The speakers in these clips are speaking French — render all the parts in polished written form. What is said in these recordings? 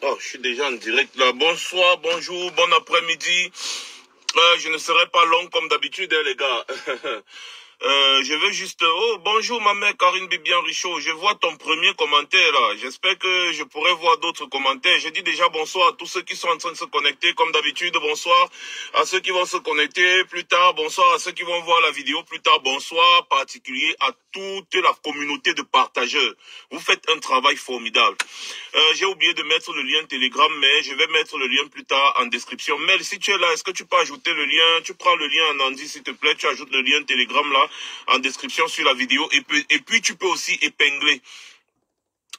Oh, je suis déjà en direct là. Bonsoir, bonjour, bon après-midi. Je ne serai pas long comme d'habitude, hein, les gars. Je veux juste... Oh, bonjour ma mère Karine Bibian Richaud. Je vois ton premier commentaire là. J'espère que je pourrai voir d'autres commentaires. Je dis déjà bonsoir à tous ceux qui sont en train de se connecter comme d'habitude. Bonsoir à ceux qui vont se connecter plus tard. Bonsoir à ceux qui vont voir la vidéo plus tard. Bonsoir particulier à toute la communauté de partageurs. Vous faites un travail formidable. J'ai oublié de mettre le lien Telegram, mais je vais mettre le lien plus tard en description. Mel, si tu es là, est-ce que tu peux ajouter le lien? Tu prends le lien en Andy, s'il te plaît. Tu ajoutes le lien Telegram là en description sur la vidéo. Et puis tu peux aussi épingler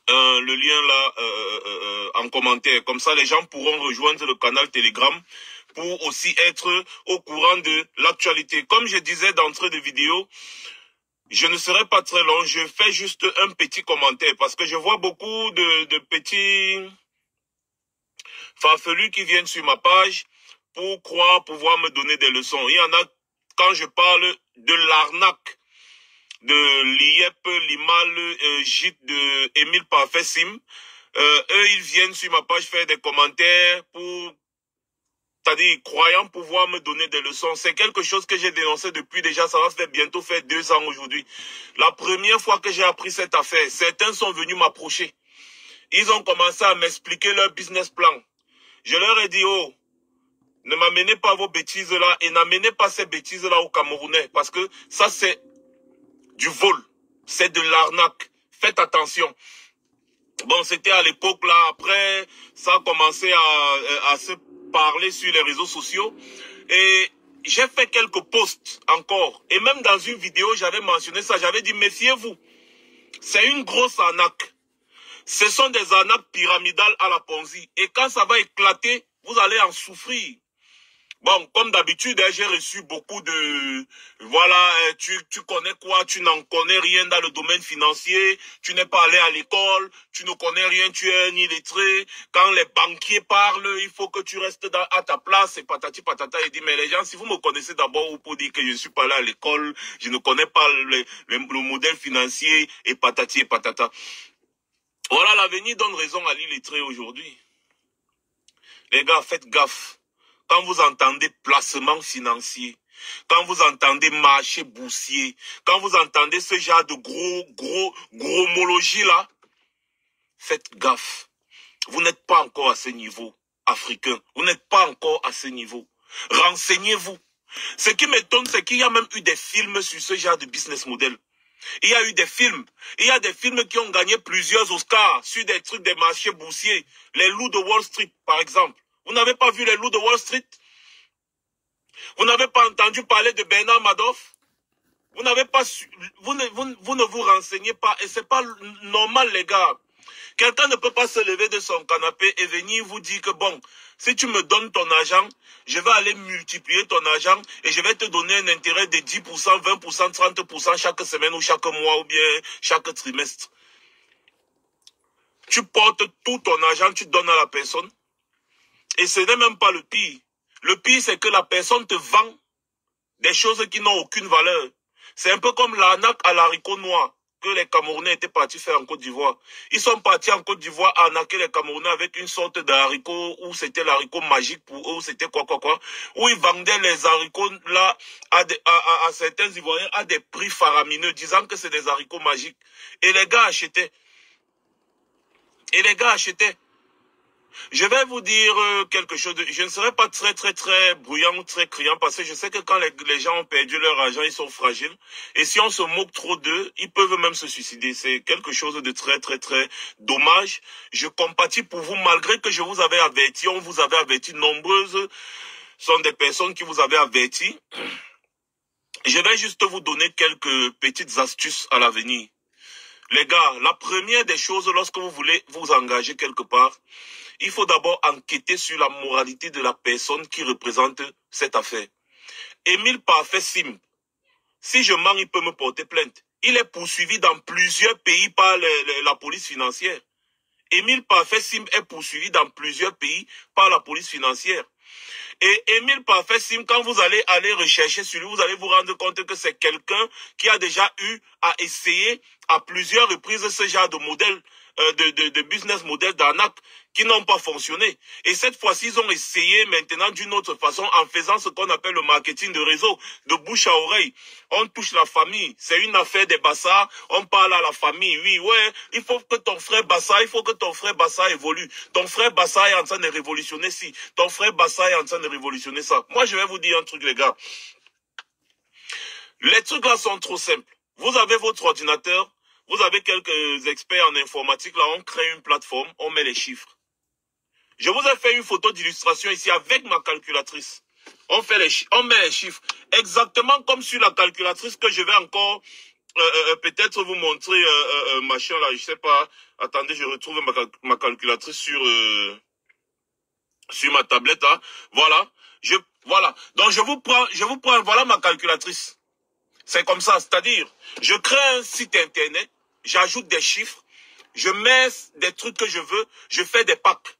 le lien là en commentaire. Comme ça, les gens pourront rejoindre le canal Telegram pour aussi être au courant de l'actualité. Comme je disais d'entrée de vidéo, je ne serai pas très long, je fais juste un petit commentaire parce que je vois beaucoup de petits farfelus qui viennent sur ma page pour croire pouvoir me donner des leçons. Il y en a, quand je parle de l'arnaque de l'IEP, l'IMAL, JIT de Émile Parfait Sim, eux, ils viennent sur ma page faire des commentaires pour... C'est-à-dire, croyant pouvoir me donner des leçons. C'est quelque chose que j'ai dénoncé depuis déjà, ça va bientôt faire 2 ans aujourd'hui. La première fois que j'ai appris cette affaire, certains sont venus m'approcher. Ils ont commencé à m'expliquer leur business plan. Je leur ai dit, oh, ne m'amenez pas vos bêtises là et n'amenez pas ces bêtises là aux Camerounais. Parce que ça, c'est du vol. C'est de l'arnaque. Faites attention. Bon, c'était à l'époque là, après, ça a commencé à se parler sur les réseaux sociaux et j'ai fait quelques posts encore et même dans une vidéo j'avais mentionné ça, j'avais dit méfiez-vous, c'est une grosse arnaque, ce sont des arnaques pyramidales à la Ponzi et quand ça va éclater, vous allez en souffrir. Bon, comme d'habitude, j'ai reçu beaucoup de... Voilà, tu connais quoi? Tu n'en connais rien dans le domaine financier. Tu n'es pas allé à l'école. Tu ne connais rien. Tu es un illettré. Quand les banquiers parlent, il faut que tu restes à ta place. Et patati patata. Il dit, mais les gens, si vous me connaissez d'abord, vous pouvez dire que je ne suis pas allé à l'école. Je ne connais pas le modèle financier. Et patati et patata. Voilà, l'avenir donne raison à l'illettré aujourd'hui. Les gars, faites gaffe. Quand vous entendez placement financier, quand vous entendez marché boursier, quand vous entendez ce genre de gros homologie là, faites gaffe. Vous n'êtes pas encore à ce niveau africain. Vous n'êtes pas encore à ce niveau. Renseignez-vous. Ce qui m'étonne, c'est qu'il y a même eu des films sur ce genre de business model. Il y a eu des films. Il y a des films qui ont gagné plusieurs Oscars sur des trucs des marchés boursiers. Les loups de Wall Street, par exemple. Vous n'avez pas vu les loups de Wall Street? Vous n'avez pas entendu parler de Bernard Madoff? Vous n'avez pas vous ne vous renseignez pas et c'est pas normal les gars. Quelqu'un ne peut pas se lever de son canapé et venir vous dire que bon, si tu me donnes ton argent, je vais aller multiplier ton argent et je vais te donner un intérêt de 10%, 20%, 30% chaque semaine ou chaque mois ou bien chaque trimestre. Tu portes tout ton argent, tu donnes à la personne. Et ce n'est même pas le pire. Le pire, c'est que la personne te vend des choses qui n'ont aucune valeur. C'est un peu comme l'arnaque à l'haricot noir que les Camerounais étaient partis faire en Côte d'Ivoire. Ils sont partis en Côte d'Ivoire arnaquer les Camerounais avec une sorte d'haricot où c'était l'haricot magique pour eux, c'était quoi. Où ils vendaient les haricots là à certains Ivoiriens à des prix faramineux, disant que c'est des haricots magiques. Et les gars achetaient. Je vais vous dire quelque chose. Je ne serai pas très bruyant ou très criant parce que je sais que quand les gens ont perdu leur argent, ils sont fragiles. Et si on se moque trop d'eux, ils peuvent même se suicider. C'est quelque chose de très dommage. Je compatis pour vous malgré que je vous avais averti. On vous avait averti. Nombreuses sont des personnes qui vous avaient averti. Je vais juste vous donner quelques petites astuces à l'avenir. Les gars, la première des choses lorsque vous voulez vous engager quelque part, il faut d'abord enquêter sur la moralité de la personne qui représente cette affaire. Émile Parfait Sim, si je mens, il peut me porter plainte. Il est poursuivi dans plusieurs pays par la police financière. Émile Parfait Sim est poursuivi dans plusieurs pays par la police financière. Et Émile Parfait Sim, quand vous allez rechercher sur lui, vous allez vous rendre compte que c'est quelqu'un qui a déjà eu à essayer à plusieurs reprises ce genre de modèle de business model d'arnaque qui n'ont pas fonctionné. Et cette fois-ci, ils ont essayé maintenant d'une autre façon en faisant ce qu'on appelle le marketing de réseau, de bouche à oreille. On touche la famille, c'est une affaire des Bassa, on parle à la famille, oui, ouais, il faut que ton frère Bassa, il faut que ton frère Bassa évolue. Ton frère Bassa est en train de révolutionner ci, ton frère Bassa est en train de révolutionner ça. Moi, je vais vous dire un truc, les gars. Les trucs là sont trop simples. Vous avez votre ordinateur, vous avez quelques experts en informatique, là, on crée une plateforme, on met les chiffres. Je vous ai fait une photo d'illustration ici avec ma calculatrice. On met les chiffres. Exactement comme sur la calculatrice que je vais encore peut-être vous montrer machin là, je sais pas. Attendez, je retrouve ma calculatrice sur ma tablette là. Voilà. Voilà. Donc je vous prends, voilà ma calculatrice. C'est comme ça, c'est-à-dire, je crée un site internet, j'ajoute des chiffres, je mets des trucs que je veux, je fais des packs.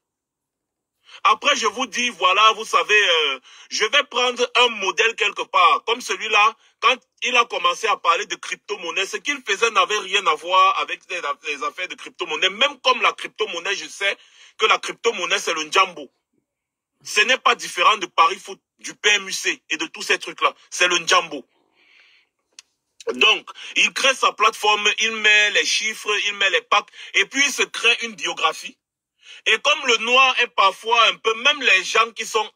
Après, je vous dis, voilà, vous savez, je vais prendre un modèle quelque part, comme celui-là, quand il a commencé à parler de crypto-monnaie, ce qu'il faisait n'avait rien à voir avec les affaires de crypto-monnaie. Même comme la crypto-monnaie, je sais que la crypto-monnaie, c'est le Njambo. Ce n'est pas différent de Paris Foot, du PMUC et de tous ces trucs-là. C'est le Njambo. Donc, il crée sa plateforme, il met les chiffres, il met les packs, et puis il se crée une biographie. Et comme le noir est parfois un peu, même les gens qui sont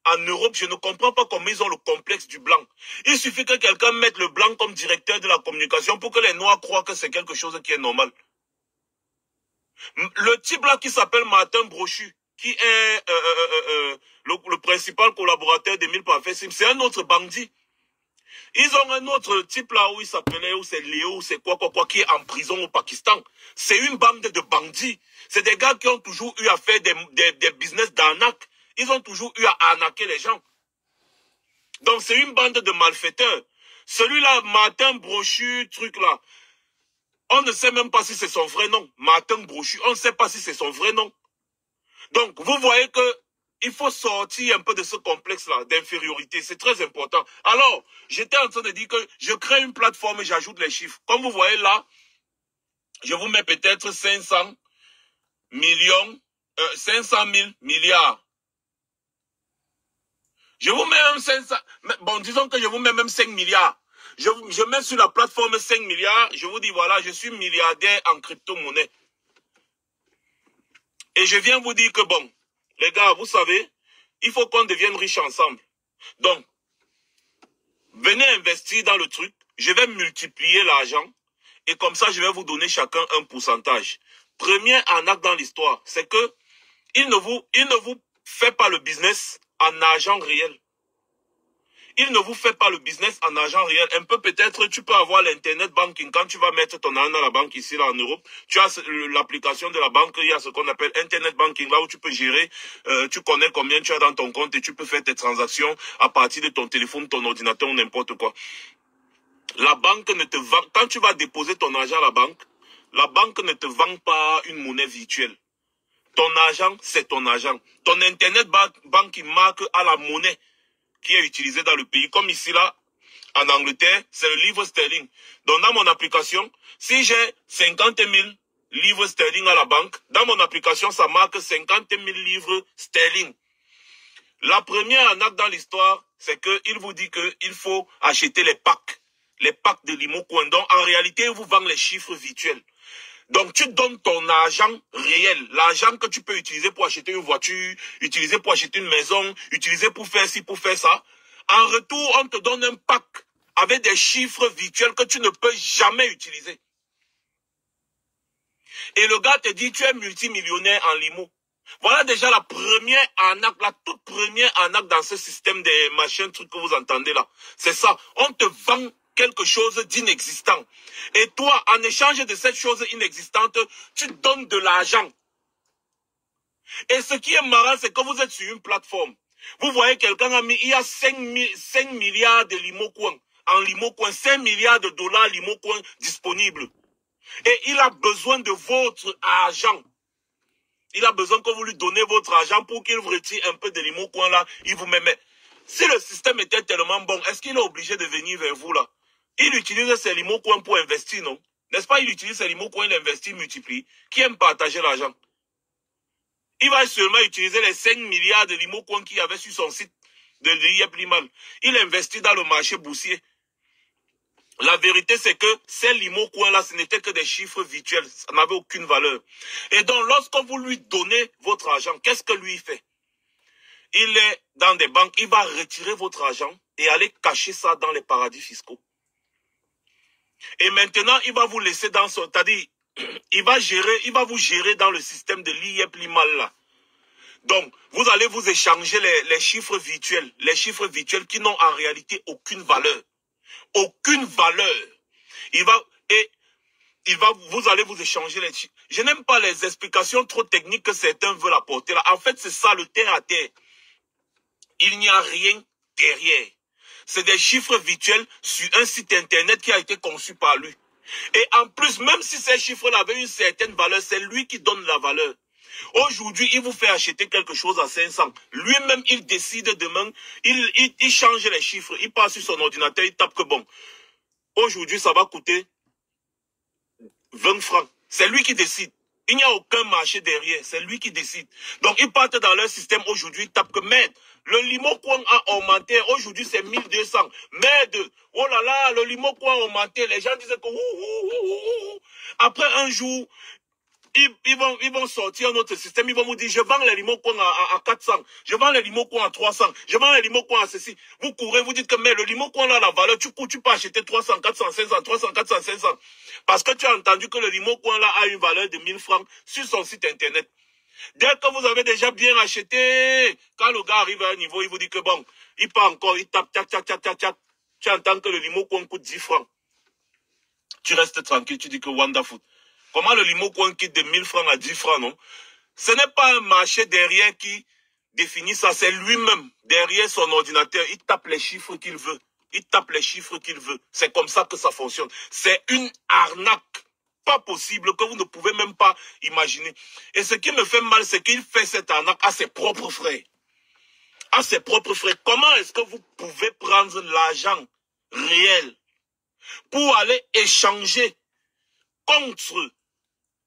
en Europe, je ne comprends pas comment ils ont le complexe du blanc. Il suffit que quelqu'un mette le blanc comme directeur de la communication pour que les noirs croient que c'est quelque chose qui est normal. Le type là qui s'appelle Martin Brochu, qui est le principal collaborateur d'Emile Parfait-Sim, c'est un autre bandit. Ils ont un autre type là où il s'appelait, où c'est Léo, c'est quoi, qui est en prison au Pakistan. C'est une bande de bandits. C'est des gars qui ont toujours eu à faire des business d'arnaque. Ils ont toujours eu à arnaquer les gens. Donc c'est une bande de malfaiteurs. Celui-là, Martin Brochu, truc là. On ne sait même pas si c'est son vrai nom. Martin Brochu, on ne sait pas si c'est son vrai nom. Donc vous voyez que il faut sortir un peu de ce complexe-là d'infériorité. C'est très important. Alors, j'étais en train de dire que je crée une plateforme et j'ajoute les chiffres. Comme vous voyez là, je vous mets peut-être 500 millions, 500 000 milliards. Je vous mets même 500, bon, disons que je vous mets même 5 milliards. Je mets sur la plateforme 5 milliards, je vous dis voilà, je suis milliardaire en crypto-monnaie. Et je viens vous dire que bon, les gars, vous savez, il faut qu'on devienne riches ensemble. Donc, venez investir dans le truc, je vais multiplier l'argent et comme ça, je vais vous donner chacun un pourcentage. Premier arnaque dans l'histoire, c'est que il ne vous fait pas le business en argent réel. Il ne vous fait pas le business en argent réel. Un peu peut-être, tu peux avoir l'internet banking. Quand tu vas mettre ton argent dans la banque ici, là, en Europe, tu as l'application de la banque, il y a ce qu'on appelle internet banking, là où tu peux gérer, tu connais combien tu as dans ton compte et tu peux faire tes transactions à partir de ton téléphone, ton ordinateur ou n'importe quoi. La banque ne te vend, quand tu vas déposer ton argent à la banque ne te vend pas une monnaie virtuelle. Ton argent, c'est ton argent. Ton internet banking marque à la monnaie qui est utilisé dans le pays. Comme ici, là, en Angleterre, c'est le livre sterling. Donc, dans mon application, si j'ai 50 000 livres sterling à la banque, dans mon application, ça marque 50 000 livres sterling. La première arnaque dans l'histoire, c'est qu'il vous dit qu'il faut acheter les packs de Limocoin. Donc, en réalité, il vous vend les chiffres virtuels. Donc, tu donnes ton argent réel, l'argent que tu peux utiliser pour acheter une voiture, utiliser pour acheter une maison, utiliser pour faire ci, pour faire ça. En retour, on te donne un pack avec des chiffres virtuels que tu ne peux jamais utiliser. Et le gars te dit, tu es multimillionnaire en limo. Voilà déjà la première arnaque, la toute première arnaque dans ce système des machines, trucs que vous entendez là. C'est ça, on te vend quelque chose d'inexistant. Et toi, en échange de cette chose inexistante, tu donnes de l'argent. Et ce qui est marrant, c'est que vous êtes sur une plateforme. Vous voyez quelqu'un a mis, il y a 5 milliards de Limocoin. En Limocoin, 5 milliards de dollars Limocoin disponibles. Et il a besoin de votre argent. Il a besoin que vous lui donnez votre argent pour qu'il vous retire un peu de Limocoin là. Il vous met. Si le système était tellement bon, est-ce qu'il est obligé de venir vers vous là? Il utilise ses Limocoin pour investir, non? N'est-ce pas? Il utilise ses limo coins, il investit, il multiplie. Qui aime partager l'argent? Il va seulement utiliser les 5 milliards de limo coins qu'il y avait sur son site de l'IEP Limal. Il investit dans le marché boursier. La vérité, c'est que ces limo coins-là, ce n'étaient que des chiffres virtuels. Ça n'avait aucune valeur. Et donc, lorsque vous lui donnez votre argent, qu'est-ce que lui fait? Il est dans des banques, il va retirer votre argent et aller cacher ça dans les paradis fiscaux. Et maintenant, il va vous laisser dans son... C'est-à-dire, il va vous gérer dans le système de l'IEP Limal là. Donc, vous allez vous échanger les chiffres virtuels. Les chiffres virtuels qui n'ont en réalité aucune valeur. Aucune valeur. Vous allez vous échanger les chiffres. Je n'aime pas les explications trop techniques que certains veulent apporter là. En fait, c'est ça le terre à terre. Il n'y a rien derrière. C'est des chiffres virtuels sur un site internet qui a été conçu par lui. Et en plus, même si ces chiffres-là avaient une certaine valeur, c'est lui qui donne la valeur. Aujourd'hui, il vous fait acheter quelque chose à 500. Lui-même, il décide demain, il change les chiffres, il passe sur son ordinateur, il tape que bon. Aujourd'hui, ça va coûter 20 francs. C'est lui qui décide. Il n'y a aucun marché derrière, c'est lui qui décide. Donc, ils partent dans leur système aujourd'hui, ils tapent que merde. Le limo coin a augmenté, aujourd'hui c'est 1200. Merde, oh là là, le limo coin a augmenté. Les gens disaient que après un jour, ils vont sortir notre système, ils vont vous dire, je vends les limo coin à 400, je vends les limo coin à 300, je vends les limo coin à ceci. Vous courez, vous dites que mais le limo coin a la valeur, tu peux acheter 300, 400, 500, 300, 400, 500. Parce que tu as entendu que le limo coin là a une valeur de 1000 francs sur son site internet. Dès que vous avez déjà bien acheté, quand le gars arrive à un niveau, il vous dit que bon, il part encore, il tape, tac, tac, tac, tac, tac. Tu entends que le limo coin coûte 10 francs. Tu restes tranquille, tu dis que wonderful. Comment le limo coin quitte de 1000 francs à 10 francs, non? Ce n'est pas un marché derrière qui définit ça, c'est lui-même. Derrière son ordinateur, il tape les chiffres qu'il veut. Il tape les chiffres qu'il veut. C'est comme ça que ça fonctionne. C'est une arnaque. Pas possible, que vous ne pouvez même pas imaginer. Et ce qui me fait mal, c'est qu'il fait cette arnaque à ses propres frères. À ses propres frères. Comment est-ce que vous pouvez prendre l'argent réel pour aller échanger contre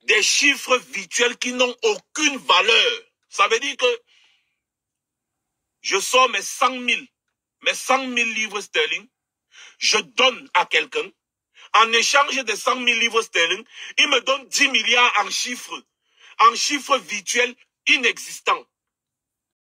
des chiffres virtuels qui n'ont aucune valeur? Ça veut dire que je sors mes 100 000 livres sterling, je donne à quelqu'un. En échange de 100 000 livres sterling, il me donne 10 milliards en chiffres virtuels inexistants.